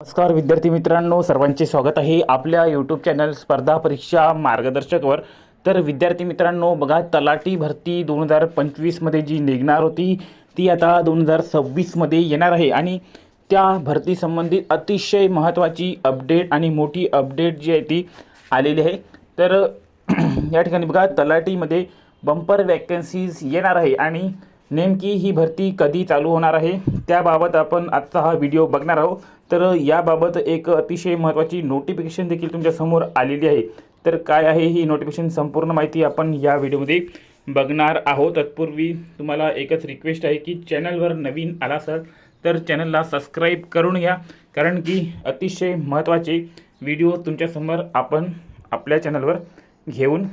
नमस्कार विद्यार्थी मित्रांनो, सर्वांचे स्वागत आहे आपल्या यूट्यूब चॅनल स्पर्धा परीक्षा मार्गदर्शकवर। तर विद्यार्थी मित्रांनो बघा, तलाठी भरती 2025मध्ये जी निघणार होती ती आता 2026मध्ये येणार आहे आणि त्या भरती संबंधित अतिशय महत्त्वाची अपडेट आणि मोठी अपडेट जी आहे ती आलेली आहे। तर या ठिकाणी बघा, तलाठीमध्ये बंपर वॅकन्सीज येणार आहे आणि नेमकी ही भरती कधी चालू होणार आहे त्याबाबत आपण आजचा हा व्हिडिओ बघणार आहोत। तर याबाबत एक अतिशय महत्त्वाची नोटिफिकेशन देखील तुमच्या समोर आलेली आहे। तर काय आहे ही नोटिफिकेशन, संपूर्ण माहिती आपण या व्हिडिओमध्ये बघणार आहोत। तत्पूर्वी तुम्हाला एकच रिक्वेस्ट आहे की चॅनलवर नवीन आला असाल तर चॅनलला सबस्क्राईब करून घ्या, कारण की अतिशय महत्त्वाचे व्हिडिओ तुमच्यासमोर आपण आपल्या चॅनलवर घेऊन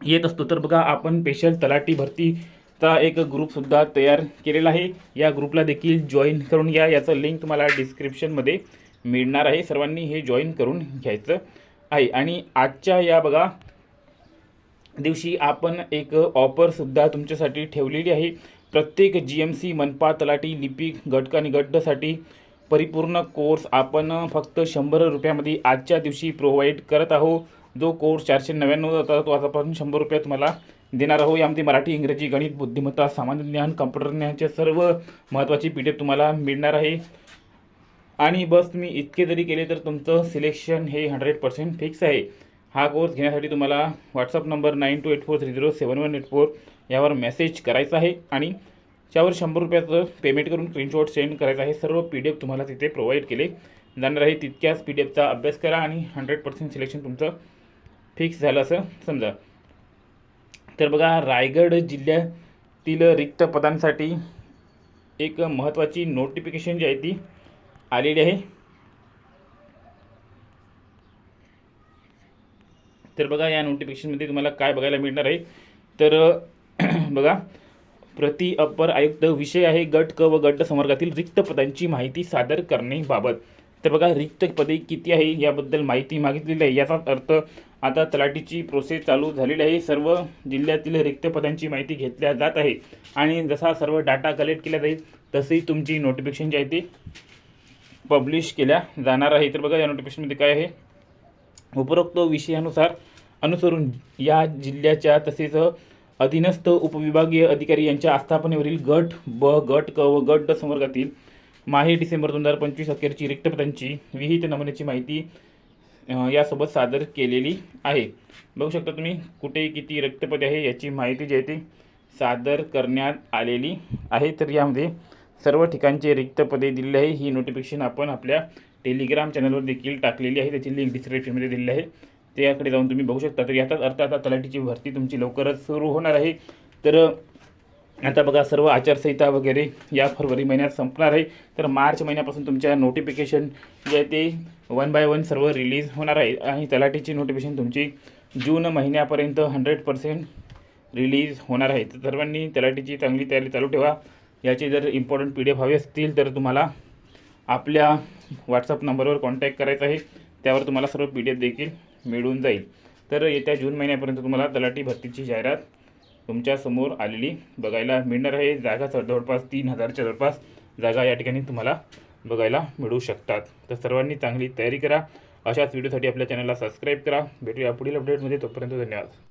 येत असतो। तर बघा, आपण स्पेशल तलाठी भरतीचा एक ग्रुपसुद्धा तयार केलेला आहे। या ग्रुपला देखील जॉईन करून घ्या, याचं लिंक तुम्हाला डिस्क्रिप्शनमध्ये मिळणार आहे। सर्वांनी हे जॉईन करून घ्यायचं आहे। आणि आजच्या या बघा दिवशी आपण एक ऑफरसुद्धा तुमच्यासाठी ठेवलेली आहे। प्रत्येक GMC, मनपा, तलाठी, लिपिक, गट आणि गटसाठी परिपूर्ण कोर्स आपण फक्त 100 रुपयामध्ये आजच्या दिवशी प्रोव्हाइड करत आहोत। जो कोर्स 499 होता तो आतापासून 100 रुपये तुम्हाला देणार आहोत। यामध्ये मराठी, इंग्रजी, गणित, बुद्धिमत्ता, सामान्य ज्ञान, कम्प्युटर ज्ञानाचे सर्व महत्त्वाची PDF तुम्हाला मिळणार आहे। आणि बस तुम्ही इतके जरी केले तर तुमचं सिलेक्शन हे 100% फिक्स आहे। हा कोर्स घेण्यासाठी तुम्हाला व्हॉट्सअप नंबर 9284307184 यावर मेसेज करायचा आहे आणि त्यावर 100 रुपयाचं पेमेंट करून स्क्रीनशॉट सेंड करायचा आहे। सर्व PDF तुम्हाला तिथे प्रोव्हाइड केले जाणार आहे। तितक्याच PDFचा अभ्यास करा आणि 100% सिलेक्शन तुमचं फिक्स झालं असं समजा। तर बघा, रायगड जिल्ह्यातील रिक्त पदांसाठी एक महत्त्वाची नोटिफिकेशन जी आहे ती आलेली आहे। तर बघा, या नोटिफिकेशनमध्ये तुम्हाला काय बघायला मिळणार आहे तर बघा, प्रति अपर आयुक्त विषय आहे गट क व गट संवर्गातील रिक्त पदांची माहिती सादर करण्याबाबत। तर बघा, रिक्त पदे किती आहे याबद्दल माहिती मागितलेली आहे। याचा अर्थ आता तलाठीची प्रोसेस चालू झालेली आहे। सर्व जिल्ह्यातील रिक्त पदांची माहिती घेतल्या जात आहे आणि जसा सर्व डाटा कलेक्ट केला जाईल तशी तुमची नोटिफिकेशन जी आहे ती पब्लिश केल्या जाणार आहे। तर बघा, या नोटिफिकेशनमध्ये काय आहे, उपरोक्त विषयानुसार अनुसरून या जिल्ह्याच्या तसेच अधीनस्थ उपविभागीय अधिकारी यांच्या आस्थापनेवरील गट ब, गट क व गट संवर्गातील माहे डिसेंबर 2025 अखेरची रिक्त पदांची विहित नमुन्याची माहिती यासोबत सादर केलेली आहे। बघू शकता तुम्ही कुठे किती रिक्त पदे आहे याची माहिती जी आहे ती सादर करण्यात आलेली आहे। तर यामध्ये सर्व ठिकाणचे रिक्त पदे दिलेली आहे। ही नोटिफिकेशन आपण आपल्या टेलिग्राम चॅनलवर देखील टाकलेली आहे, त्याची लिंक डिस्क्रिप्शनमध्ये दिलेली आहे, त्याकडे जाऊन तुम्ही बघू शकता। तर याचाच अर्थ आता तलाठीची भरती तुमची लवकरच सुरू होणार आहे। तर आता बघा, सर्व आचारसंहिता वगैरे या फरवरी महिन्यात संपणार आहे। तर मार्च महिन्यापासून तुमच्या नोटिफिकेशन जे आहे ते 1 बाय 1 सर्व रिलीज होणार आहे आणि तलाठीची नोटिफिकेशन तुमची जून महिन्यापर्यंत 100% रिलीज होणार आहे। तर सर्वांनी तलाठीची चांगली तयारी चालू ठेवा। याचे जर इम्पॉर्टंट PDF हवे असतील तर तुम्हाला आपल्या व्हॉट्सअप नंबरवर कॉन्टॅक्ट करायचा आहे, त्यावर तुम्हाला सर्व PDF देखील मिळून जाईल। तर येत्या जून महिन्यापर्यंत तुम्हाला तलाठी भरतीची जाहिरात तुमच्या समोर आलेली बघायला मिळणार आहे। जागा जवळपास 3000च्या जवळपास जागा या ठिकाणी तुम्हाला बघायला मिळू शकतात। तर सर्वांनी चांगली तयारी करा। अशाच व्हिडिओसाठी आपल्या चॅनलला सबस्क्राईब करा। भेटूया पुढील अपडेटमध्ये, तोपर्यंत धन्यवाद।